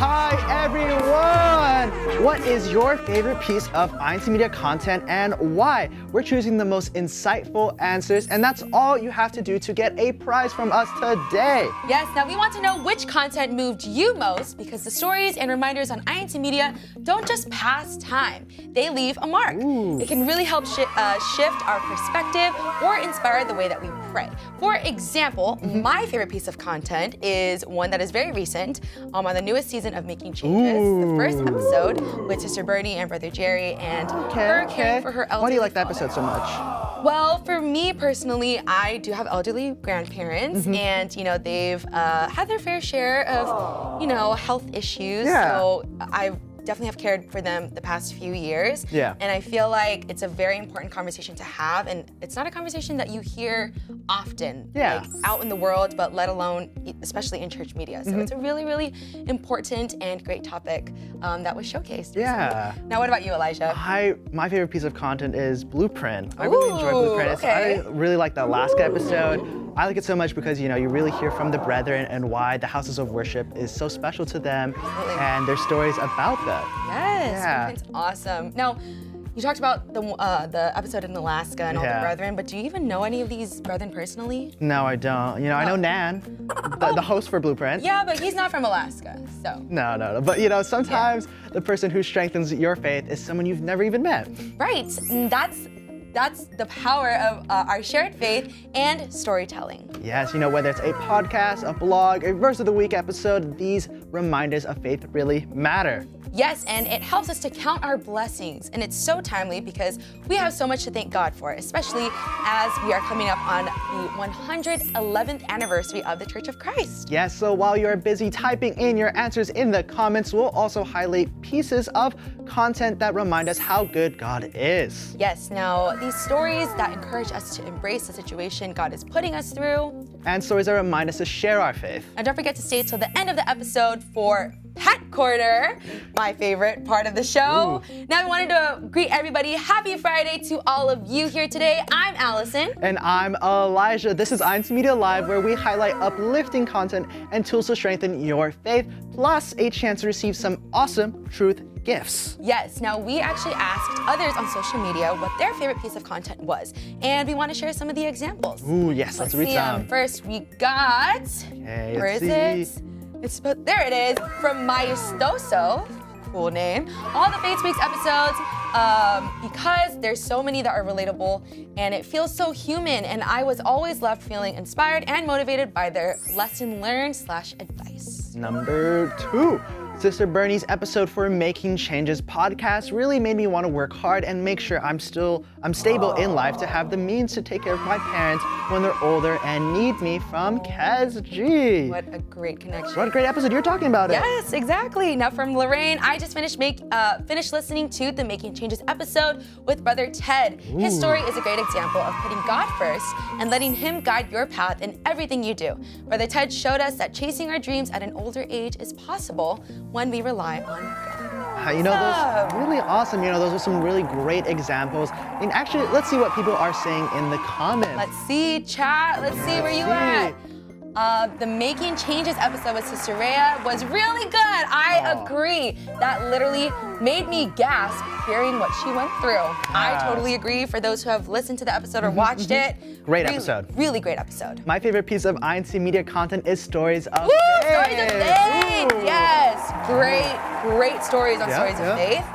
Hi everyone! What is your favorite piece of incmedia content and why? We're choosing the most insightful answers, and that's all you have to do to get a prize from us today. Yes, now we want to know which content moved you most, because the stories and reminders on incmedia don't just pass time, they leave a mark. It can really help shift our perspective or inspire the way that we pray. For example, my favorite piece of content is one that is very recent, on the newest season of Making Changes, the first episode with Sister Bernie and Brother Jerry and her caring for her elderly Why do you like that father. episode so much? Well, for me personally, I do have elderly grandparents, and they've had their fair share of health issues. So I definitely have cared for them the past few years. And I feel like it's a very important conversation to have, and it's not a conversation that you hear often, like out in the world, but let alone, especially in church media. So it's a really, really important and great topic that was showcased. Now, what about you, Elijah? My favorite piece of content is Blueprint. I really enjoy Blueprint. I really like the Alaska episode. I like it so much because you really hear from the brethren and why the houses of worship is so special to them, and their stories about that. Yes, Blueprint's awesome. Now, you talked about the episode in Alaska and all the brethren, but do you even know any of these brethren personally? No, I don't. I know Nan, the host for Blueprint. Yeah, but he's not from Alaska, so. No. But sometimes the person who strengthens your faith is someone you've never even met. Right, and that's the power of our shared faith and storytelling. Yes, whether it's a podcast, a blog, a verse of the week episode, these reminders of faith really matter. Yes, and it helps us to count our blessings, and it's so timely because we have so much to thank God for, especially as we are coming up on the 111th anniversary of the Church of Christ. Yes, so while you're busy typing in your answers in the comments, we'll also highlight pieces of content that remind us how good God is. Yes, now these stories that encourage us to embrace the situation God is putting us through. And stories that remind us to share our faith. And don't forget to stay till the end of the episode for Pet Corner, my favorite part of the show. Now we wanted to greet everybody. Happy Friday to all of you here today. I'm Allison. And I'm Elijah. This is incmedia Live, where we highlight uplifting content and tools to strengthen your faith, plus a chance to receive some awesome truth gifts. Yes, now we actually asked others on social media what their favorite piece of content was, and we want to share some of the examples. Yes, let's read see some. First, we got, where is it? There it is, from Maestoso, cool name. All the Faith Weeks episodes, because there's so many that are relatable, and it feels so human, and I was always left feeling inspired and motivated by their lesson learned / advice. Number 2. Sister Bernie's episode for Making Changes podcast really made me want to work hard and make sure I'm stable in life to have the means to take care of my parents when they're older and need me, from Kaz G. What a great connection. What a great episode. You're talking about it. Yes, exactly. Now from Lorraine, I just finished listening to the Making Changes episode with Brother Ted. His story is a great example of putting God first and letting Him guide your path in everything you do. Brother Ted showed us that chasing our dreams at an older age is possible when we rely on God. Those really awesome. Those are some really great examples. And actually, let's see what people are saying in the comments. Let's see, chat. Let's see where you at. The Making Changes episode with Sister Rhea was really good. I agree. That literally made me gasp hearing what she went through. I totally agree. For those who have listened to the episode or watched it, great episode. Really great episode. My favorite piece of incmedia content is Stories of Faith. Stories of Faith. Yes, great stories on Stories of Faith.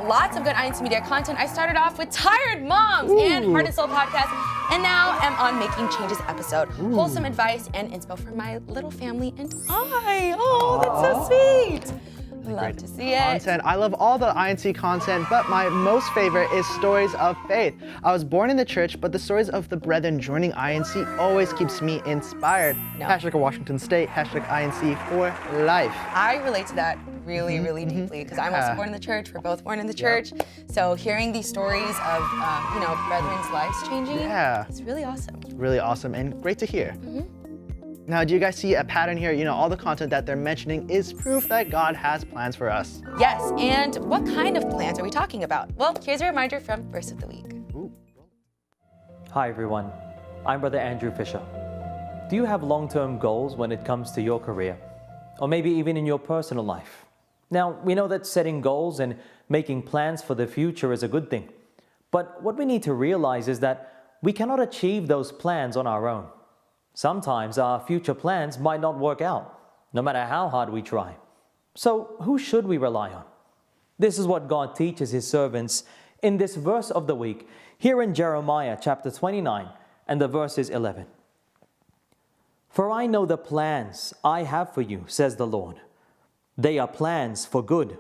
Lots of good incmedia content. I started off with Tired Moms and Heart and Soul podcast, and now I'm on Making Changes episode. Wholesome advice and inspo for my little family and I. Oh, that's so sweet. Love to see it. I love all the INC content, but my most favorite is Stories of Faith. I was born in the church, but the stories of the brethren joining INC always keeps me inspired. Hashtag Washington State, hashtag INC for life. I relate to that really deeply, because I'm also born in the church. We're both born in the church. So hearing these stories of, brethren's lives changing, it's really awesome. Really awesome and great to hear. Now, do you guys see a pattern here? All the content that they're mentioning is proof that God has plans for us. Yes, and what kind of plans are we talking about? Well, here's a reminder from Verse of the Week. Hi everyone, I'm Brother Andrew Fisher. Do you have long-term goals when it comes to your career? or maybe even in your personal life. Now, we know that setting goals and making plans for the future is a good thing. But what we need to realize is that we cannot achieve those plans on our own. Sometimes our future plans might not work out, no matter how hard we try. So who should we rely on? This is what God teaches His servants in this verse of the week, here in Jeremiah chapter 29, and the verse is 11. For I know the plans I have for you, says the Lord. They are plans for good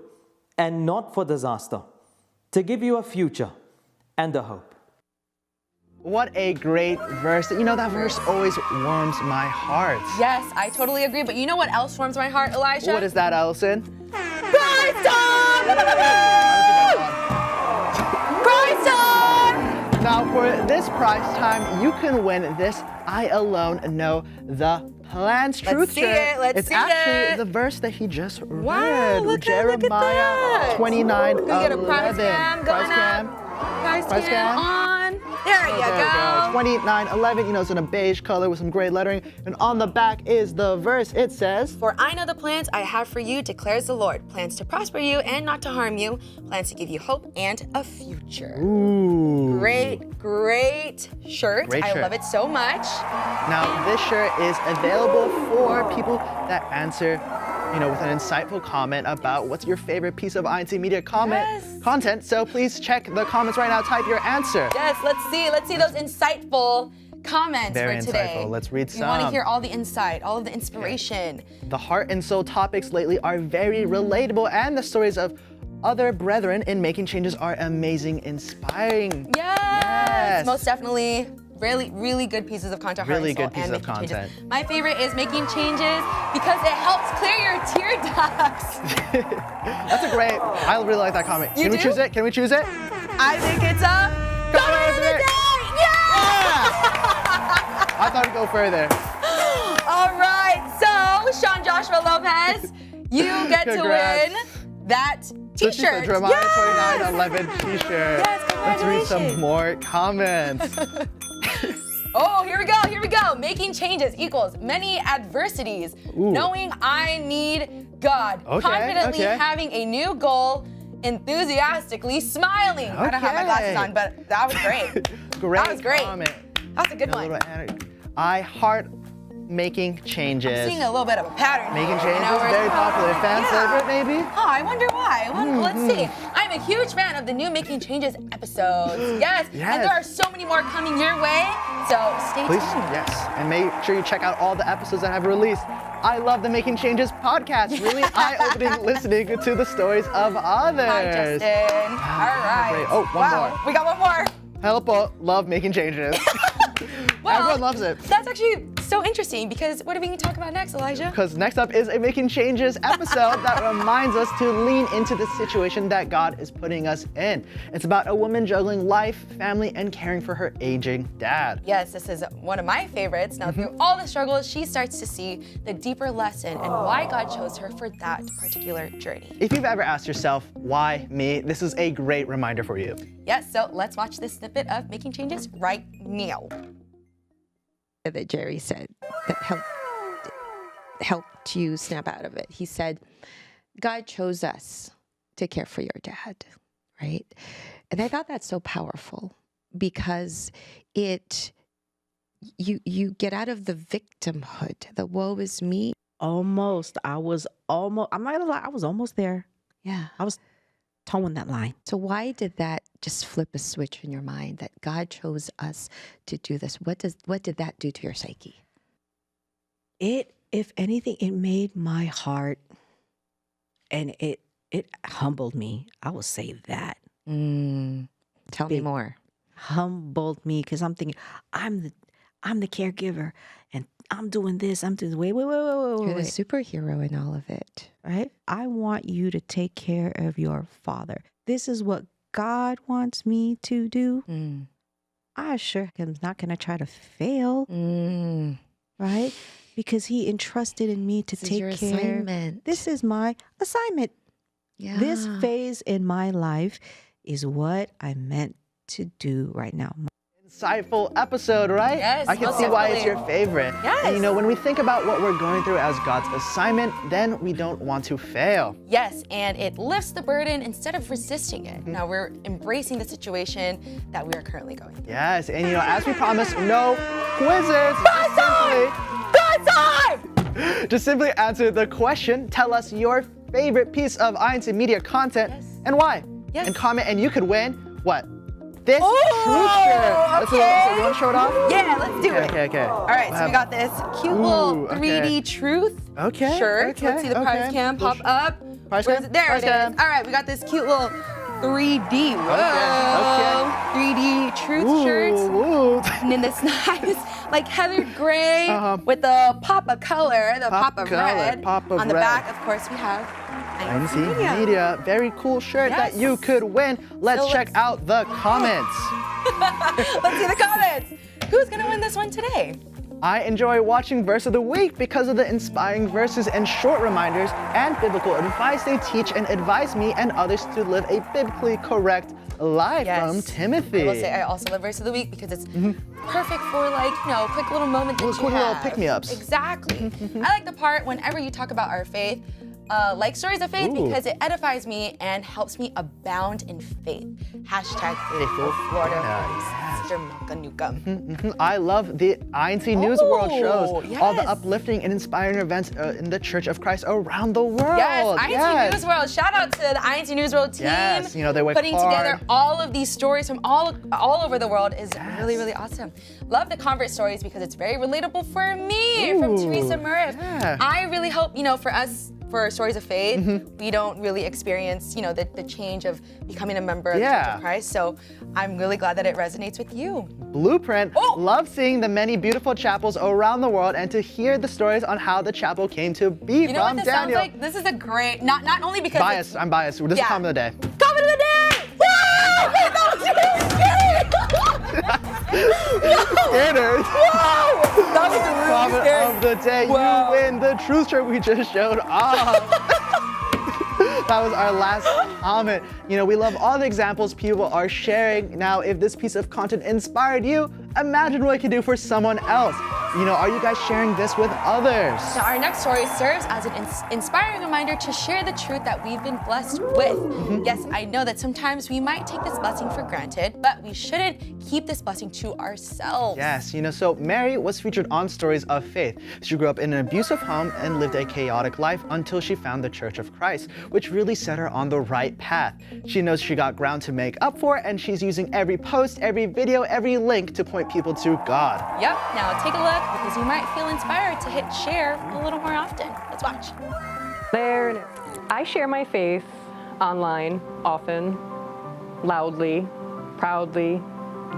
and not for disaster, to give you a future and a hope. What a great verse. You know, that verse always warms my heart. Yes, I totally agree. But you know what else warms my heart, Elijah? What is that, Allison? Prize time! Prize time! Now, for this prize time, you can win this I Alone Know the Plans Truth see shirt. it, let's it's see actually it. the verse that he just Wow, read. look at Jeremiah that. 29, We get a prize 11. cam going cam. up. Prize Prize cam cam. on. There you There we go. 2911, you know, it's in a beige color with some gray lettering. And on the back is the verse. It says, For I know the plans I have for you, declares the Lord. Plans to prosper you and not to harm you. Plans to give you hope and a future. ooh. Great shirt. Great I shirt. love it so much. Now, this shirt is available for people that answer, you know, with an insightful comment about what's your favorite piece of incmedia content. So please check the comments right now. Type your answer. Yes, let's see those insightful comments Very for today. insightful. Let's read We want to some. hear all the insight, all of the inspiration. The heart and soul topics lately are very relatable, and the stories of other brethren in making changes are amazing, inspiring. Yes, most definitely. Really good pieces of content. Really Heart good and Soul, pieces and of Making content. Changes. My favorite is Making Changes because it helps clear your tear ducts. That's a great, I really like that comment. You Can we do? choose it? Can we choose it? I think it's a comment of the day. Yeah! I thought it'd go further. All right, so Sean Joshua Lopez, you get to Congrats. win that So she's t-shirt. a Jeremiah 2911 t-shirt. Yes, Let's read some congratulations. more comments. Oh, here we go. Making changes equals many adversities. Ooh. Knowing I need God. Okay, Confidently okay. having a new goal. Enthusiastically smiling. I don't have my glasses on, but that was great. Great That was great. comment. That's a good A one. little I heart making changes. I'm seeing a little bit of a pattern. Making here, changes, where- very popular. Fan Yeah. favorite, maybe? Oh, I wonder why. Let's see. I'm a huge fan of the new Making Changes episodes. Yes. Yes. And there are so many more coming your way. So stay Please, tuned. yes. And make sure you check out all the episodes that have released. I love the Making Changes podcast. Really eye-opening listening to the stories of others. Hi, Justin. All right. Great. Oh, one wow. more. We got one more. Help, love making changes. Well, Everyone loves it. That's actually so interesting because what are we going to talk about next, Elijah? Because next up is a Making Changes episode that reminds us to lean into the situation that God is putting us in. It's about a woman juggling life, family, and caring for her aging dad. Yes, this is one of my favorites. Now, through all the struggles, she starts to see the deeper lesson and why God chose her for that particular journey. If you've ever asked yourself, why me? This is a great reminder for you. Yes, so let's watch this snippet of Making Changes right now. That Jerry said that helped you snap out of it. He said, God chose us to care for your dad, right? And I thought that's so powerful because you get out of the victimhood, the woe is me. I'm not gonna lie, I was almost there. Yeah. I was towing that line. So why did that just flip a switch in your mind that God chose us to do this? What did that do to your psyche? If anything, it made my heart, and it humbled me. I will say that. Tell me Big. more. Humbled me because I'm thinking, I'm the caregiver and I'm doing this. I'm doing wait. You're the wait. superhero in all of it. Right? I want you to take care of your father. This is what God wants me to do. I sure am not going to try to fail, right? Because he entrusted in me to This is take your care. assignment. This is my assignment. Yeah. This phase in my life is what I'm meant to do right now. insightful episode, right? Yes, I can most see why it's definitely. your favorite. Yes. And when we think about what we're going through as God's assignment, then we don't want to fail. Yes, and it lifts the burden instead of resisting it. Now we're embracing the situation that we are currently going through. Yes, and as we promised, no quizzes. Just simply answer the question. Tell us your favorite piece of incmedia content and why. Yes. And comment, and you could win what? This Oh, truth shirt. okay. You want to show it off? Yeah, let's do it. Okay. All right, so we got this cute little 3D truth shirt. Let's see the prize cam pop up. Prize Where's cam? it? There Prize it is. cam. All right, we got this cute little 3D. Whoa. 3D truth shirt. Ooh. And then this nice, like heathered gray with the pop of color, the pop of red. pop of On the red. back, of course, we have incmedia. Very cool shirt that Yes. you could win. Let's So check out the comments. Let's see the comments. Who's gonna win this one today? I enjoy watching Verse of the Week because of the inspiring verses and short reminders and biblical advice they teach and advise me and others to live a biblically correct life. From Timothy. I will say I also love Verse of the Week because it's perfect for quick little moment that Little quick you little have. pick-me-ups. Exactly. I like the part whenever you talk about our faith, like stories of faith because it edifies me and helps me abound in faith. Hashtag faithful Florida Sister Milka Newcomb. I love the INC News World shows. All the yes. uplifting and inspiring events in the Church of Christ around the world. Yes, INC News World. Shout out to the INC News World team. Yes, they work putting hard. together all of these stories from all over the world is really, really awesome. Love the convert stories because it's very relatable for me from Teresa Murray. Yeah. I really hope, for us, for stories of faith, we don't really experience, the change of becoming a member of the Church of Christ. So I'm really glad that it resonates with you. Blueprint. Love seeing the many beautiful chapels around the world and to hear the stories on how the chapel came to be. You know what from this Daniel. sounds like? This is a great, not only because Biased. I'm biased. This is comment of the day. Comment of the day! Woo! Scanners. Whoa! That was a really Comment scary. of the day. Wow. You win the truth shirt we just showed off. That was our last comment. We love all the examples people are sharing. Now, if this piece of content inspired you, imagine what it could do for someone else. Are you guys sharing this with others? Now, our next story serves as an inspiring reminder to share the truth that we've been blessed with. Yes, I know that sometimes we might take this blessing for granted, but we shouldn't keep this blessing to ourselves. Yes, so Mary was featured on Stories of Faith. She grew up in an abusive home and lived a chaotic life until she found the Church of Christ, which really set her on the right path. She knows she got ground to make up for, and she's using every post, every video, every link to point people to God. Yep, now take a look because you might feel inspired to hit share a little more often. Let's watch. I share my faith online often, loudly, proudly,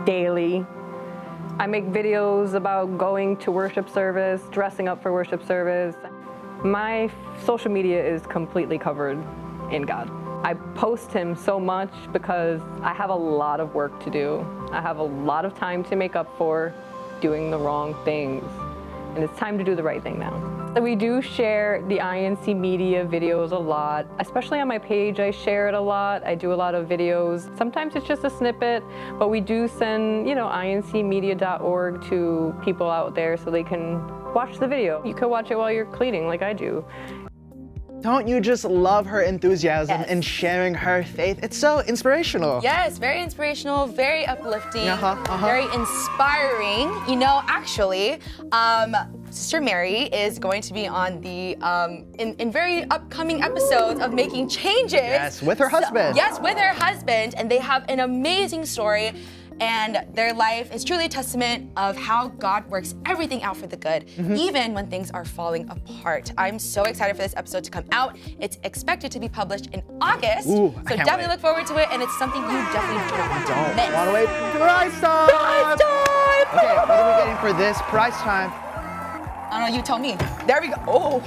daily. I make videos about going to worship service, dressing up for worship service. My social media is completely covered in God. I post Him so much because I have a lot of work to do. I have a lot of time to make up for doing the wrong things. And it's time to do the right thing now. So we do share the INC media videos a lot, especially on my page. I share it a lot. I do a lot of videos. Sometimes it's just a snippet, but we do send, incmedia.org to people out there so they can watch the video. You could watch it while you're cleaning like I do. Don't you just love her enthusiasm in sharing her faith? It's so inspirational. Yes, very inspirational, very uplifting, very inspiring. Actually, Sister Mary is going to be on the in very upcoming episodes of Making Changes. Yes, with her husband. Yes, with her husband, and they have an amazing story. And their life is truly a testament of how God works everything out for the good, even when things are falling apart. I'm so excited for this episode to come out. It's expected to be published in August. Ooh, so definitely look forward to it, and it's something you definitely do not want to miss. Want to wait? Prize time! Prize time! Okay, what are we getting for this prize time? I don't know, you tell me. There we go. Oh,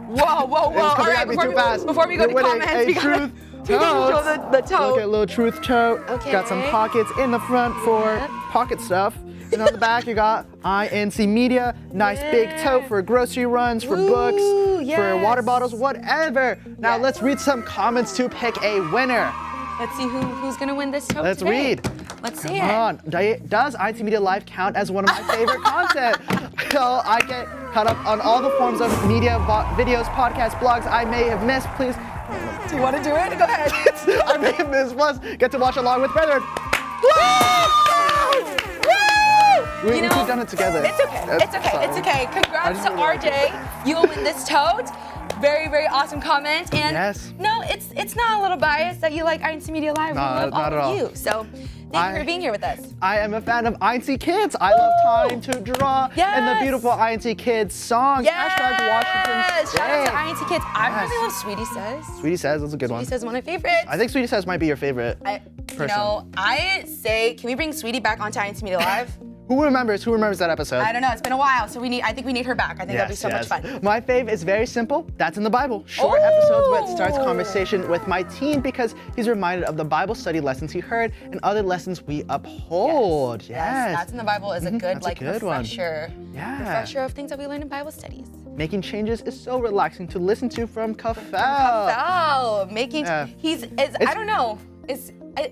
whoa. It's coming at me too fast. Before we go to You're winning comments, a truth tote. show the tote. Look at a little truth tote. Okay. Got some pockets in the front for pocket stuff. And on the back, you got INC Media. Nice big tote for grocery runs, for books, for water bottles, whatever. Now let's read some comments to pick a winner. Let's see who's gonna win this tote Let's today. read. Let's see Come it. on. Does incmedia live count as one of my favorite content? So I get caught up on all the forms of media, videos, podcasts, blogs I may have missed. Please. Do you want to do it? Go ahead. I may have missed. Plus, get to watch along with brethren. We could have done it together. It's okay. It's okay. Sorry. It's okay. Congrats to RJ. You will win this tote. Very, very awesome comment. And Yes. no, it's not a little biased that you like incmedia Live. We love not at all all. of you. So thank you for being here with us. I am a fan of INC Kids. I love Time to Draw and the Yes. beautiful INC Kids songs. Yes. Hashtag Washington Shout out to State. INC Kids. I Yes. really love Sweetie Says. Sweetie Says, that's a good one. Sweetie Says is one of my favorites. I think Sweetie Says might be your favorite. You know, I say, can we bring Sweetie back onto incmedia Live? Who remembers that episode? I don't know. It's been a while, so I think we need her back. I think that'd be so much fun. My fave is very simple. That's in the Bible. Short episodes, but it starts conversation with my teen because he's reminded of the Bible study lessons he heard and other lessons we uphold. Yes. That's in the Bible is a good That's a good one. refresher. Yeah. Refresher of things that we learned in Bible studies. Making changes is so relaxing to listen to from Kafel. Wow, making Yeah. I don't know.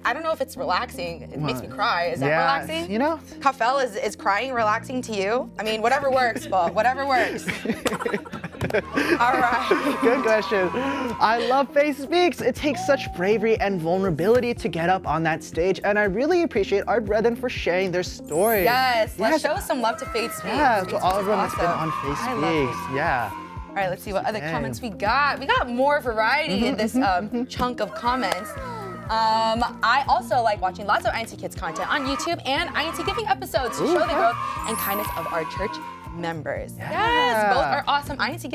I don't know if it's relaxing. It makes me cry. Is that relaxing? You know? Kafel is crying relaxing to you? I mean, whatever works, but whatever works. All right. Good question. I love Faith Speaks. It takes such bravery and vulnerability to get up on that stage, and I really appreciate our brethren for sharing their stories. Yes, let's show some love to Faith Speaks. Yeah, Faith to all Speaks of them is that's been on awesome. Faith I love Faith Speaks. Yeah. All right, let's see what other Dang. comments we got. We got more variety in this chunk of comments. I also like watching lots of INC Kids content on YouTube and INC Giving episodes to show the growth and kindness of our church members. Yes, both are awesome. INC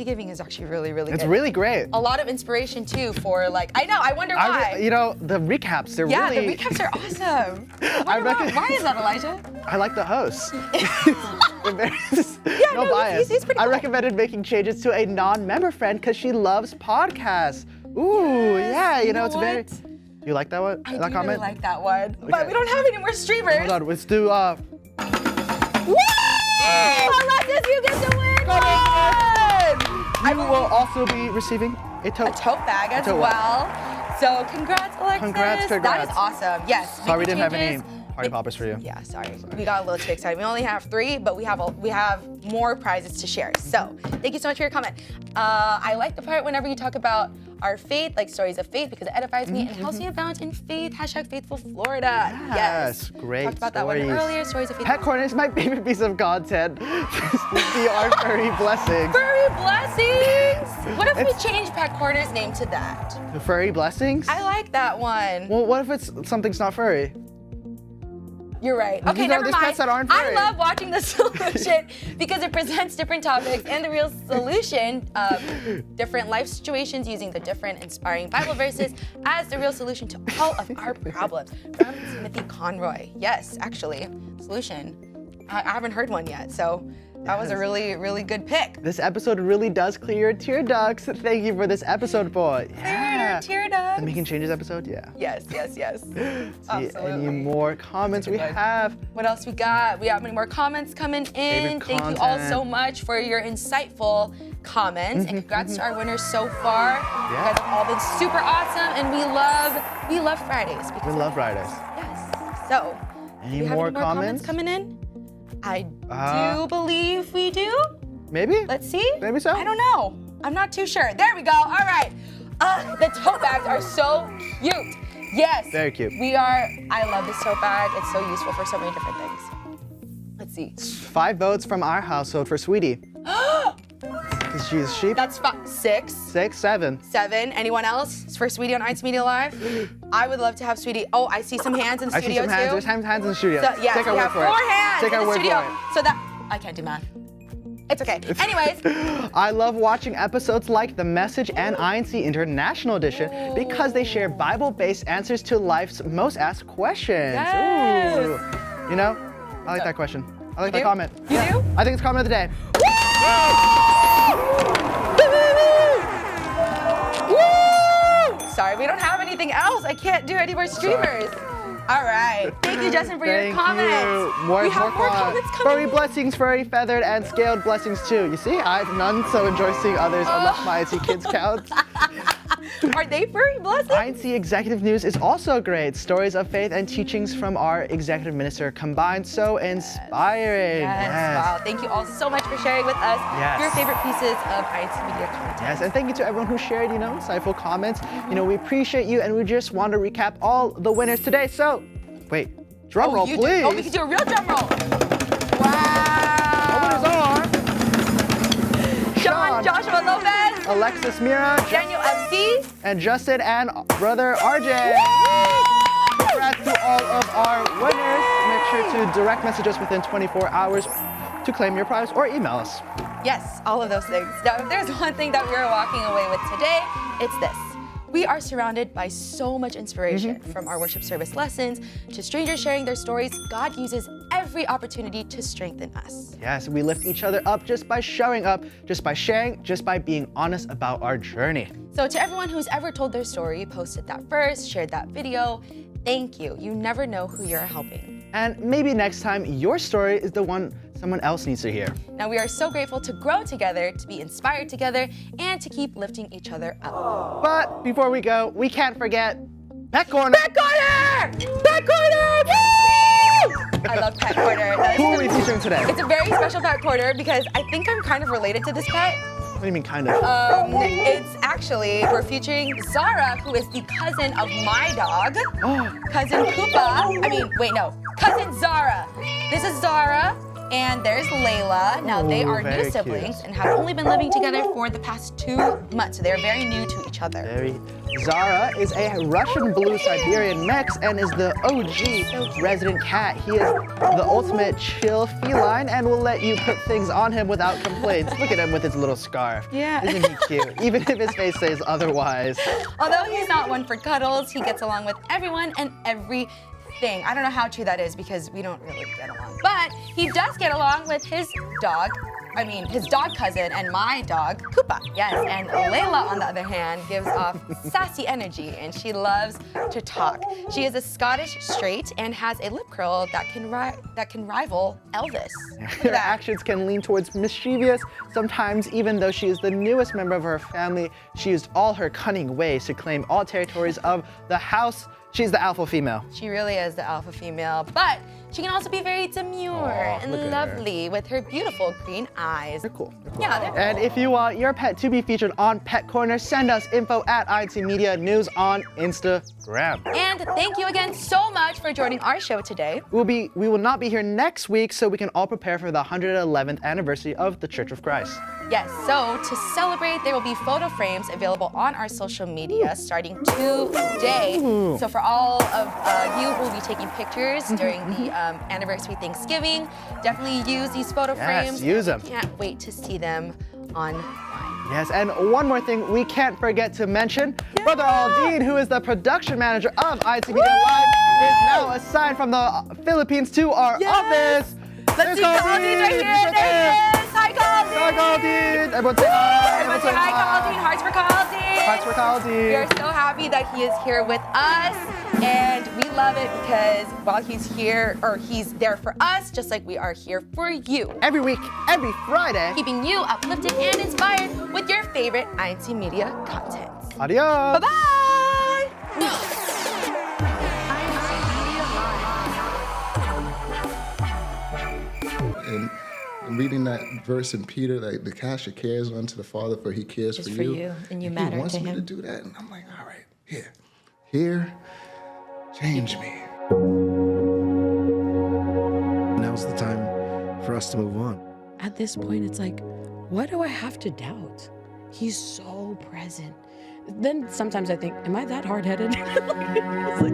Giving is actually really, really good. It's really great. A lot of inspiration too for I wonder why. You know, the recaps, they're Yeah, really... the recaps are awesome. Why is that, Elijah? I like the hosts. no, bias. he's pretty I cool. recommended making changes to a non-member friend because she loves podcasts. Ooh, yeah, you know, it's very... what? Do you like that one? I that do really comment? like that one. But we don't have any more streamers. Hold on, let's do... Woo! Alexis, you get to win one! You will also be receiving a tote. A tote bag as tote well. So congrats, Alexis. Congrats. That is awesome. Yes. Sorry we making didn't have any changes. party poppers for you. Yeah, sorry. We got a little too excited. We only have 3, but we have more prizes to share. So thank you so much for your comment. I like the part whenever you talk about our faith, like stories of faith, because it edifies me and helps me abound in faith. Hashtag Faithful Florida. Yes. Great Talked about that one stories. earlier. Stories of faith. Pet corner is my favorite piece of content. See our furry blessings. Furry blessings. What if we change Pet Corner's name to that? The furry blessings? I like that one. Well, what if it's something's not furry? You're right. You Okay, know, never there's mind. pets that aren't I furry. love watching The Solution because it presents different topics and the real solution of different life situations using the different inspiring Bible verses as the real solution to all of our problems. From Timothy Conroy. Yes, actually, solution. I haven't heard one yet, so that was a really, really good pick. This episode really does clear your tear ducts. Thank you for this episode, boy. Yeah. Tear ducts. The Making Changes episode? Yeah. Yes. See Absolutely. any more comments we have? What else we got? We have many more comments coming in. Favorite Thank you all content. so much for your insightful comments and congrats to our winners so far. You guys have all been super awesome and we love Fridays. We love Fridays. Yes. So, Any do we have more any more comments coming in? I do believe we do. Maybe? Let's see. Maybe so. I don't know. I'm not too sure. There we go. All right. The tote bags are so cute. Yes. Very cute. I love this tote bag. It's so useful for so many different things. Let's see. 5 votes from our household for Sweetie. Because she's sheep. That's 6. 6, 7. 7. Anyone else for Sweetie on incmedia Live? I would love to have Sweetie. Oh, I see some hands in the I see studio some hands. too. There's hands in the studio. So, yes, Take we our have word 4 for it. hands Take in our the word studio. for it. So I can't do math. It's okay. Anyways, I love watching episodes like The Message and INC International Edition because they share Bible-based answers to life's most asked questions. Yes. Ooh. You know, I like that question. I like that do? comment. You do? I think it's comment of the day. Woo! Sorry, we don't have anything else. I can't do any more streamers. All right. Thank you, Justin, for your comments. You. More comments coming Furry in. blessings, furry feathered, and scaled blessings too. You see, I have none, so enjoy seeing others unless my IC kids count. Are they furry blessings? INC Executive News is also great. Stories of faith and teachings from our executive minister combined. So inspiring. Yes. Wow. Thank you all so much for sharing with us your favorite pieces of INC Media content. Yes, and thank you to everyone who shared, insightful comments. We appreciate you, and we just want to recap all the winners today. So, wait, drum roll, please. Oh, we can do a real drum roll. Wow. Our winners are Sean Joshua Lopez, Alexis Mira, Daniel FC, and Justin and brother RJ. Congrats to all of our winners. Make sure to direct message us within 24 hours to claim your prize or email us. Yes, all of those things. Now, if there's one thing that we're walking away with today, it's this. We are surrounded by so much inspiration from our worship service lessons to strangers sharing their stories. God uses every opportunity to strengthen us. Yes, we lift each other up just by showing up, just by sharing, just by being honest about our journey. So to everyone who's ever told their story, posted that verse, shared that video, thank you. You never know who you're helping. And maybe next time your story is the one someone else needs to hear. Now we are so grateful to grow together, to be inspired together, and to keep lifting each other up. But before we go, we can't forget Pet Corner! Pet Corner! Pet Corner! Woo! I love Pet Corner. Who are we featuring today? It's a very special Pet Corner because I think I'm kind of related to this pet. What do you mean, kind of? It's actually, we're featuring Zara, who is the cousin of my dog. Cousin Koopa. Cousin Zara. This is Zara, and there's Layla. Now, they are new very siblings cute. and have only been living together for the past 2 months. So they're very new to each other. Zara is a Russian blue Siberian mix and is the OG resident cat. He is the ultimate chill feline and will let you put things on him without complaints. Look at him with his little scarf. Yeah. Isn't he cute? Even if his face says otherwise. Although he's not one for cuddles, he gets along with everyone and everything. I don't know how true that is because we don't really get along. But he does get along with his dog cousin and my dog, Koopa. Yes, and Layla, on the other hand, gives off sassy energy and she loves to talk. She is a Scottish straight and has a lip curl that can rival Elvis. Her actions can lean towards mischievous. Sometimes, even though she is the newest member of her family, she used all her cunning ways to claim all territories of the house. She's the alpha female. She really is the alpha female, but she can also be very demure and lovely with her beautiful green eyes. They're cool. Yeah, they're cool. And if you want your pet to be featured on Pet Corner, send us info at INC Media News on Instagram. And thank you again so much for joining our show today. We will not be here next week, so we can all prepare for the 111th anniversary of the Church of Christ. Yes, so to celebrate, there will be photo frames available on our social media starting today. So for all of you who will be taking pictures during the anniversary Thanksgiving, definitely use these photo frames. Yes, use them. Can't wait to see them online. Yes, and one more thing we can't forget to mention, Brother Aldine, who is the production manager of INC Media Live, is now assigned from the Philippines to our office. Let's see Aldine right here. There he is. Hi, Aldine. Hi, Aldine. Everyone say hi. Everyone say hi, Aldine. Hearts for Aldine. Hearts for Aldine. We are so happy that he is here with us, and we love it because while he's here, or he's there for us, just like we are here for you. Every week, every Friday. Keeping you uplifted and inspired with your favorite INC Media content. Adios. Bye-bye. And reading that verse in Peter, like the cast your cares unto the Father, for He cares for you. And you matter He wants to me Him. to do that, and I'm like, all right, here, change me. Now's the time for us to move on. At this point, it's like, what do I have to doubt? He's so present. Then sometimes I think, am I that hard-headed? It's like,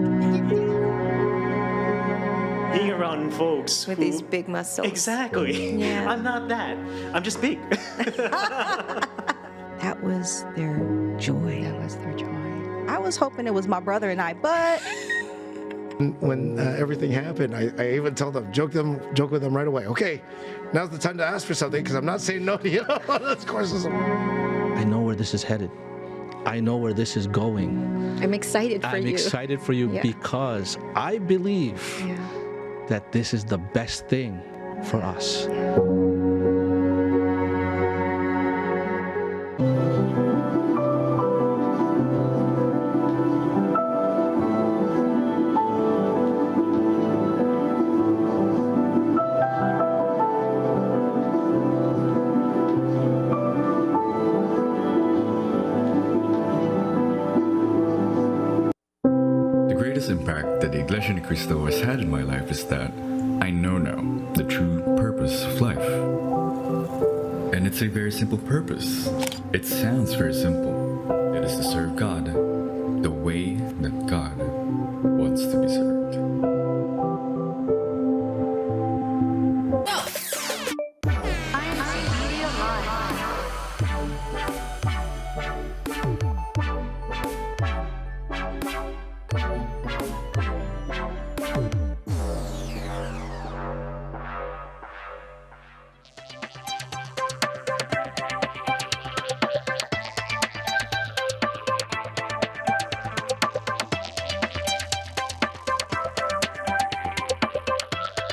being around folks With who, these big muscles. Exactly. Yeah. I'm not that. I'm just big. That was their joy. That was their joy. I was hoping it was my brother and I, but When everything happened, I even told them, joke with them right away. Okay, now's the time to ask for something because I'm not saying no to you. Of course, I know where this is headed. I know where this is going. I'm excited for I'm you. excited for you Yeah. because I believe that this is the best thing for us. biggest impact that the Iglesia de Cristo has had in my life is that I know now the true purpose of life. And it's a very simple purpose. It sounds very simple. It is to serve God the way that God wants to be served.